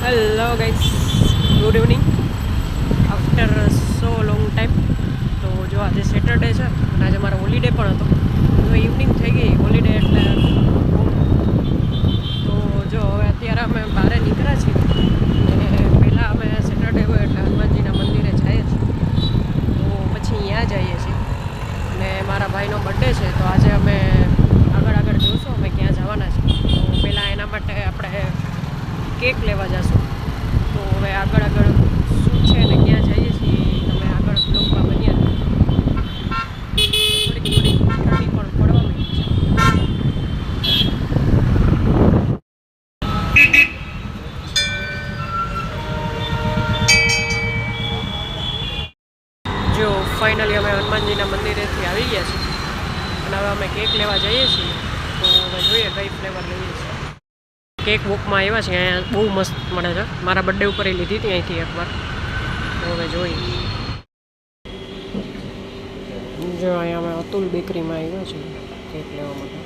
Hello guys, good evening after સો long time. તો જો આજે સેટરડે છે અને આજે મારો હોલિડે પણ હતો. તો ઇવનિંગ થઈ ગઈ, હોલિડે એટલે તો જો હવે અત્યારે અમે બહાર નીકળ્યા છીએ અને પહેલાં અમે સેટરડે હોય એટલે હનુમાનજીના મંદિરે જઈએ છીએ, તો પછી ત્યાં જઈએ છીએ. અને મારા ભાઈનો બર્થડે છે તો આજે અમે આગળ જોઈશું અમે ક્યાં જવાના છીએ. તો પહેલાં એના માટે આપણે કેક લેવા જશું. તો હવે આગળ શું છે ને ક્યાં જઈએ છીએ તમે આગળ બ્લોગમાં બન્યા. થોડીક ઠંડી પણ પડવા માંડી છે. જો ફાઇનલી અમે હનુમાનજીના મંદિરેથી આવી ગયા છીએ અને હવે અમે કેક લેવા જઈએ છીએ. તો હવે જોઈએ કઈ ફ્લેવર લઈએ છીએ. કેક વોકમાં આવ્યા છે, અહીંયા બહુ મસ્ત મળે છે. મારા બર્થડે ઉપર લીધી હતી અહીંથી એકવાર. તો હવે જોઈએ. જો અહીંયા અમે અતુલ બેકરીમાં આવ્યા છીએ કેક લેવા માટે.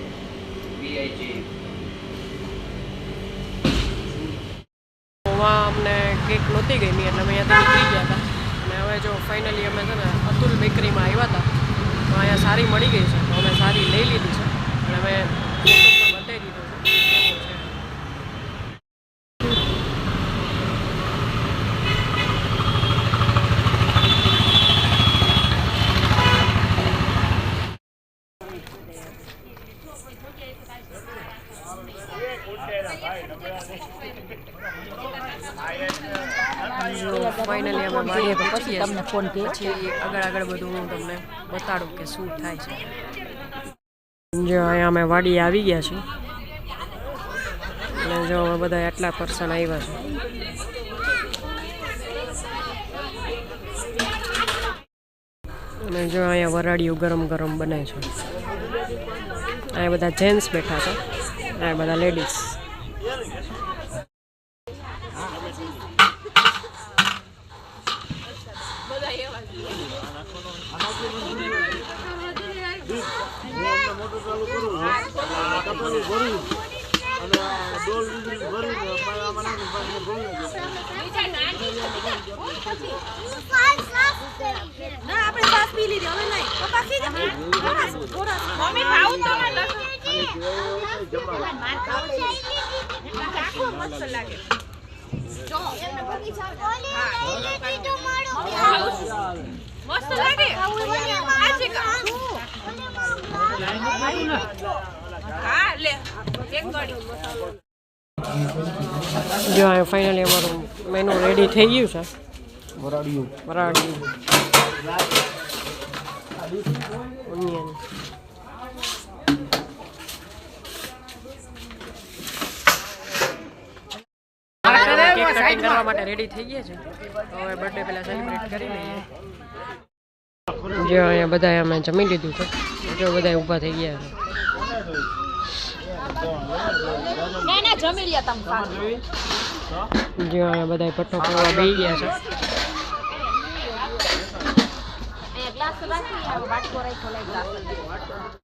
ઓમાં અમને કેક નહોતી ગમી એટલે અમે અહીંયાથી નીકળી ગયા હતા. અને હવે જો ફાઇનલી અમે છે ને અતુલ બેકરીમાં આવ્યા હતા, તો અહીંયા સારી મળી ગઈ છે તો અમે સારી લઈ લીધી છે અને અમે ફોટો પણ બતાવી દીધો છે કેવો છે. ફાઇનલી અમે વાડીએ પહોંચીએ તમને ફોન પછી આગળ બધું હું તમને બતાડું કે શું થાય છે. જો અહીંયા અમે વાડી આવી ગયા છીએ અને જો અમે બધા આટલા પર્સન આવ્યા છે. અને જો અહીંયા વરાળીઓ ગરમ ગરમ બને છે. અહીંયા બધા જેન્ટ્સ બેઠા છે, અહીંયા બધા લેડીઝ. જો આ ફાઇનલી અમારું મેનુ રેડી થઈ ગયું છે. વરાળિયું ઓનિયન કેક કટિંગ કરવા માટે રેડી થઈ ગયા છે. હવે બર્થડે પહેલા સેલિબ્રેટ કરી લઈએ. જો અહીંયા બધા અમે જમી લીધું છે. જો બધા ઊભા થઈ ગયા છે. જો અહીંયા બધા પટ્ટો કરવા બેસી ગયા છે.